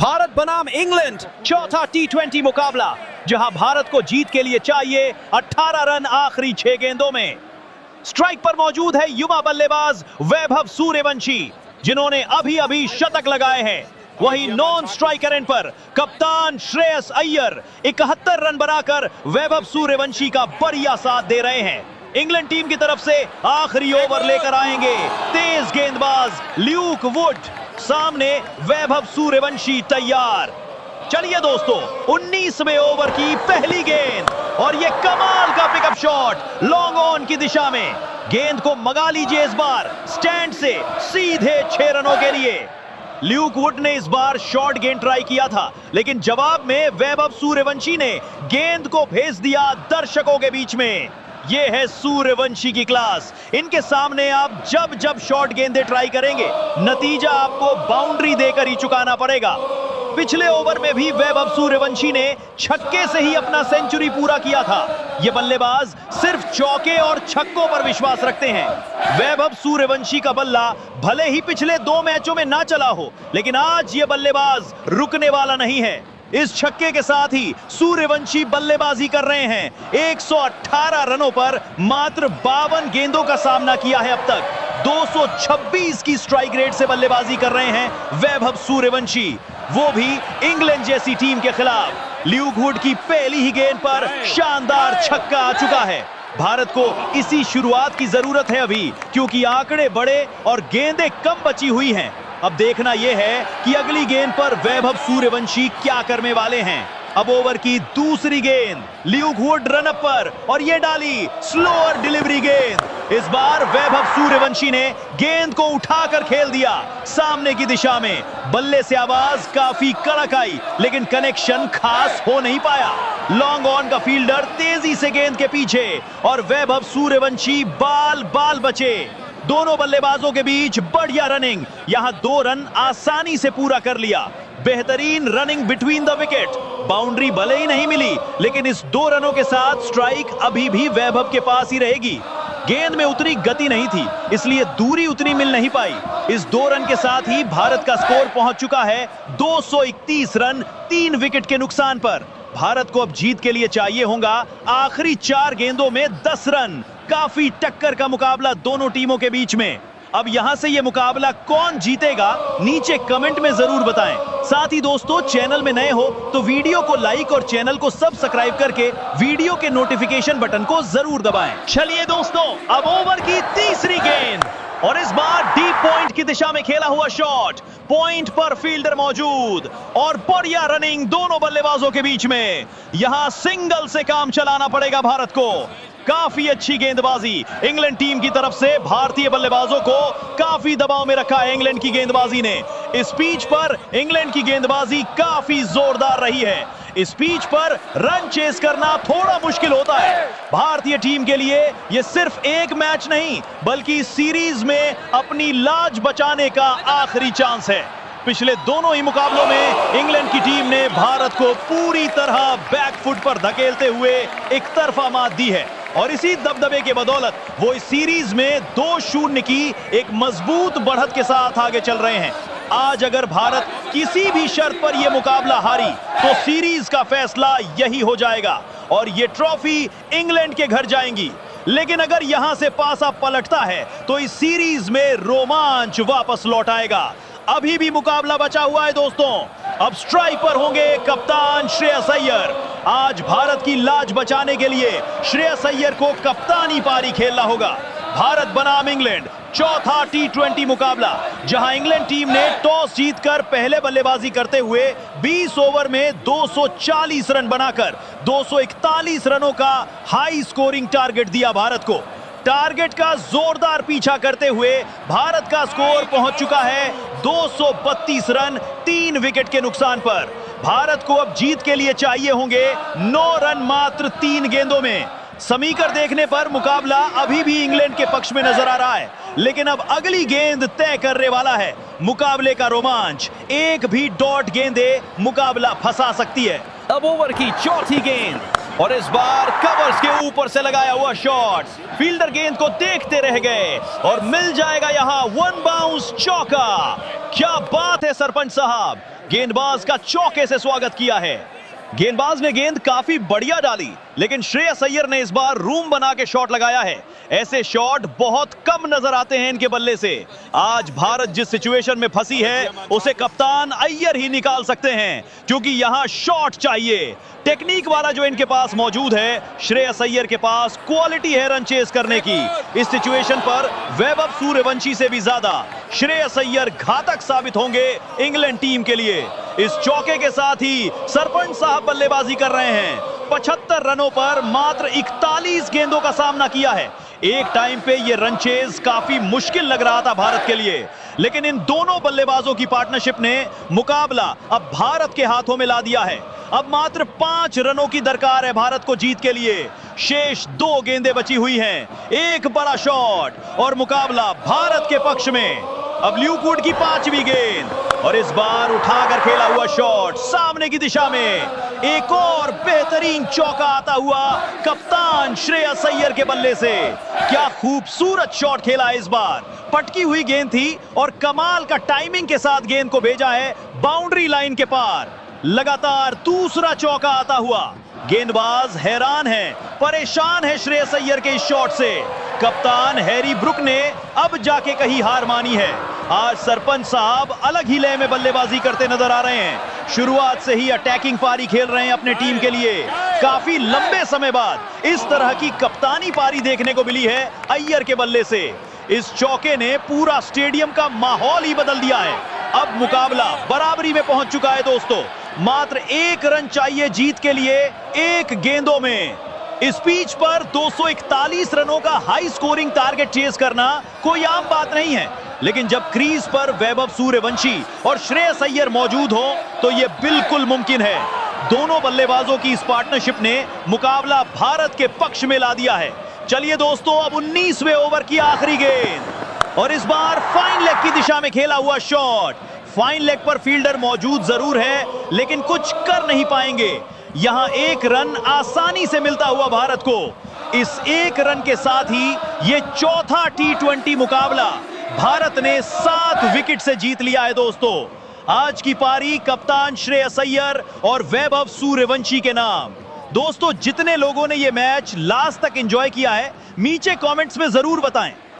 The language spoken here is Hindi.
भारत बनाम इंग्लैंड चौथा टी20 मुकाबला, जहां भारत को जीत के लिए चाहिए 18 रन आखिरी 6 गेंदों में। स्ट्राइक पर मौजूद है युवा बल्लेबाज वैभव सूर्यवंशी, जिन्होंने अभी अभी शतक लगाए हैं। वहीं नॉन स्ट्राइकर एंड पर कप्तान श्रेयस अय्यर 71 रन बनाकर वैभव सूर्यवंशी का बढ़िया साथ दे रहे हैं। इंग्लैंड टीम की तरफ से आखिरी ओवर लेकर आएंगे तेज गेंदबाज ल्यूक वुड। सामने वैभव सूर्यवंशी तैयार। चलिए दोस्तों, 19वें ओवर की पहली गेंद और ये कमाल का पिकअप शॉट लॉन्ग ऑन की दिशा में। गेंद को मगा लीजिए इस बार स्टैंड से सीधे 6 रनों के लिए। ल्यूक वुड ने इस बार शॉर्ट गेंद ट्राई किया था, लेकिन जवाब में वैभव सूर्यवंशी ने गेंद को भेज दिया दर्शकों के बीच में। ये है सूर्यवंशी की क्लास। इनके सामने आप जब जब शॉर्ट गेंदें ट्राई करेंगे, नतीजा आपको बाउंड्री देकर ही चुकाना पड़ेगा। पिछले ओवर में भी वैभव सूर्यवंशी ने छक्के से ही अपना सेंचुरी पूरा किया था। ये बल्लेबाज सिर्फ चौके और छक्कों पर विश्वास रखते हैं। वैभव सूर्यवंशी का बल्ला भले ही पिछले 2 मैचों में ना चला हो, लेकिन आज ये बल्लेबाज रुकने वाला नहीं है। इस छक्के के साथ ही सूर्यवंशी बल्लेबाजी कर रहे हैं। 118 रनों पर मात्र 52 गेंदों का सामना किया है अब तक। 226 की स्ट्राइक रेट से बल्लेबाजी कर रहे हैं वैभव सूर्यवंशी, वो भी इंग्लैंड जैसी टीम के खिलाफ। ल्यूक वुड की पहली ही गेंद पर शानदार छक्का आ चुका है। भारत को इसी शुरुआत की जरूरत है अभी, क्योंकि आंकड़े बड़े और गेंदें कम बची हुई हैं। अब देखना यह है कि अगली गेंद पर वैभव सूर्यवंशी क्या करने वाले हैं। अब ओवर की दूसरी गेंद, ल्यूक वुड रन अप पर और ये डाली स्लोअर डिलीवरी गेंद। इस बार वैभव सूर्यवंशी ने गेंद को उठाकर खेल दिया सामने की दिशा में। बल्ले से आवाज काफी कड़क आई, लेकिन कनेक्शन खास हो नहीं पाया। लॉन्ग ऑन का फील्डर तेजी से गेंद के पीछे और वैभव सूर्यवंशी बाल बाल बचे। दोनों बल्लेबाजों के बीच बढ़िया रनिंग, यहां 2 रन आसानी से पूरा कर लिया। बेहतरीन running between the wicket. Boundary भले ही नहीं मिली, लेकिन इस 2 रनों के साथ स्ट्राइक अभी भी वैभव के पास ही रहेगी। गेंद में उतनी गति नहीं थी, इसलिए दूरी उतनी मिल नहीं पाई। इस 2 रन के साथ ही भारत का स्कोर पहुंच चुका है 231 रन 3 विकेट के नुकसान पर। भारत को अब जीत के लिए चाहिए होगा आखिरी 4 गेंदों में 10 रन। काफी टक्कर का मुकाबला दोनों टीमों के बीच में। अब यहां से यह मुकाबला कौन जीतेगा, नीचे कमेंट में जरूर बताएं। साथ ही दोस्तों, चैनल में नए हो तो वीडियो को लाइक और चैनल को सब्सक्राइब करके वीडियो के नोटिफिकेशन बटन को जरूर दबाएं। चलिए दोस्तों, अब ओवर की तीसरी गेंद और इस बार डीप पॉइंट की दिशा में खेला हुआ शॉट। पॉइंट पर फील्डर मौजूद और बढ़िया रनिंग दोनों बल्लेबाजों के बीच में। यहां सिंगल से काम चलाना पड़ेगा भारत को। काफी अच्छी गेंदबाजी इंग्लैंड टीम की तरफ से। भारतीय बल्लेबाजों को काफी दबाव में रखा है इंग्लैंड की गेंदबाजी ने। इस पिच पर इंग्लैंड की गेंदबाजी काफी जोरदार रही है। इस पिच पर रन चेस करना थोड़ा मुश्किल होता है। भारतीय टीम के लिए यह सिर्फ एक मैच नहीं, बल्कि सीरीज में अपनी लाज बचाने का आखिरी चांस है। पिछले दोनों ही मुकाबलों में इंग्लैंड की टीम ने भारत को पूरी तरह बैकफुट पर धकेलते हुए एक तरफा मात दी है, और इसी दबदबे के बदौलत वो इस सीरीज में 2-0 की एक मजबूत बढ़त के साथ आगे चल रहे हैं। आज अगर भारत किसी भी शर्त पर यह मुकाबला हारी तो सीरीज का फैसला यही हो जाएगा और ये ट्रॉफी इंग्लैंड के घर जाएंगी। लेकिन अगर यहां से पासा पलटता है तो इस सीरीज में रोमांच वापस लौट आएगा। अभी भी मुकाबला बचा हुआ है दोस्तों। अब स्ट्राइक पर होंगे कप्तान श्रेयस अय्यर। आज भारत की लाज बचाने के लिए श्रेयस अय्यर को कप्तानी पारी खेलना होगा। भारत बनाम इंग्लैंड चौथा टी20 मुकाबला, जहां इंग्लैंड टीम ने टॉस जीतकर पहले बल्लेबाजी करते हुए 20 ओवर में 240 रन बनाकर 241 रनों का हाई स्कोरिंग टारगेट दिया भारत को। टारगेट का जोरदार पीछा करते हुए भारत का स्कोर पहुंच चुका है 232 रन 3 विकेट के नुकसान पर। भारत को अब जीत के लिए चाहिए होंगे 9 रन मात्र 3 गेंदों में। समीकर देखने पर मुकाबला अभी भी इंग्लैंड के पक्ष में नजर आ रहा है, लेकिन अब अगली गेंद तय करने वाला है मुकाबले का रोमांच। एक भी डॉट गेंदे मुकाबला फंसा सकती है। अब ओवर की चौथी गेंद और इस बार कवर्स के ऊपर से लगाया हुआ शॉट। फील्डर गेंद को देखते रह गए और मिल जाएगा यहां 1 बाउंस चौका। क्या बात है सरपंच साहब, गेंदबाज का चौके से स्वागत किया है। गेंदबाज ने गेंद काफी बढ़िया डाली, लेकिन श्रेयस अय्यर ने इस बार रूम बना के शॉट लगाया है। ऐसे शॉट बहुत कम नजर आते हैं इनके बल्ले से। आज भारत जिस सिचुएशन में फंसी है उसे कप्तान अय्यर ही निकाल सकते हैं, क्योंकि यहां शॉट चाहिए। टेक्निक वाला जो इनके पास मौजूद है, श्रेयस अय्यर के पास क्वालिटी है रन चेस करने की। इस सिचुएशन पर वैभव सूर्यवंशी से भी ज्यादा श्रेयस अय्यर घातक साबित होंगे इंग्लैंड टीम के लिए। इस चौके के साथ ही सरपंच साहब बल्लेबाजी कर रहे हैं। 75 रनों पर मात्र 41 गेंदों का सामना किया है। एक टाइम पे ये रन चेज काफी मुश्किल लग रहा था भारत के लिए, लेकिन इन दोनों बल्लेबाजों की पार्टनरशिप ने मुकाबला अब भारत के हाथों में ला दिया है। अब मात्र 5 रनों की दरकार है भारत को जीत के लिए। शेष 2 गेंदें बची हुई हैं। एक बड़ा शॉट और मुकाबला भारत के पक्ष में। अब ल्यूकवुड की 5वीं गेंद और इस बार उठाकर खेला हुआ शॉट सामने की दिशा में। एक और बेहतरीन चौका आता हुआ कप्तान श्रेयस अय्यर के बल्ले से। क्या खूबसूरत शॉट खेला इस बार। पटकी हुई गेंद थी और कमाल का टाइमिंग के साथ गेंद को भेजा है बाउंड्री लाइन के पार। लगातार दूसरा चौका आता हुआ। गेंदबाज हैरान है, परेशान है श्रेयस अय्यर के इस शॉट से। कप्तान हैरी ब्रुक ने अब जाके कहीं हार मानी है। आज सरपंच साहब अलग ही लय में बल्लेबाजी करते नजर आ रहे हैं। शुरुआत से ही अटैकिंग पारी खेल रहे हैं अपने टीम के लिए। काफी लंबे समय बाद इस तरह की कप्तानी पारी देखने को मिली है अय्यर के बल्ले से। इस चौके ने पूरा स्टेडियम का माहौल ही बदल दिया है। अब मुकाबला बराबरी में पहुंच चुका है दोस्तों। मात्र 1 रन चाहिए जीत के लिए 1 गेंदों में। इस पिच पर 241 रनों का हाई स्कोरिंग टारगेट चेस करना कोई आम बात नहीं है, लेकिन जब क्रीज पर वैभव सूर्यवंशी और श्रेयस अय्यर मौजूद हो तो यह बिल्कुल मुमकिन है। दोनों बल्लेबाजों की इस पार्टनरशिप ने मुकाबला भारत के पक्ष में ला दिया है। चलिए दोस्तों, अब 19वें ओवर की आखिरी गेंद और इस बार फाइन लेग की दिशा में खेला हुआ शॉट। फाइन लेग पर फील्डर मौजूद जरूर है, लेकिन कुछ कर नहीं पाएंगे। यहां 1 रन आसानी से मिलता हुआ भारत को। इस 1 रन के साथ ही यह चौथा T20 मुकाबला भारत ने 7 विकेट से जीत लिया है दोस्तों। आज की पारी कप्तान श्रेयस अय्यर और वैभव सूर्यवंशी के नाम। दोस्तों, जितने लोगों ने यह मैच लास्ट तक एंजॉय किया है, नीचे कमेंट्स में जरूर बताएं।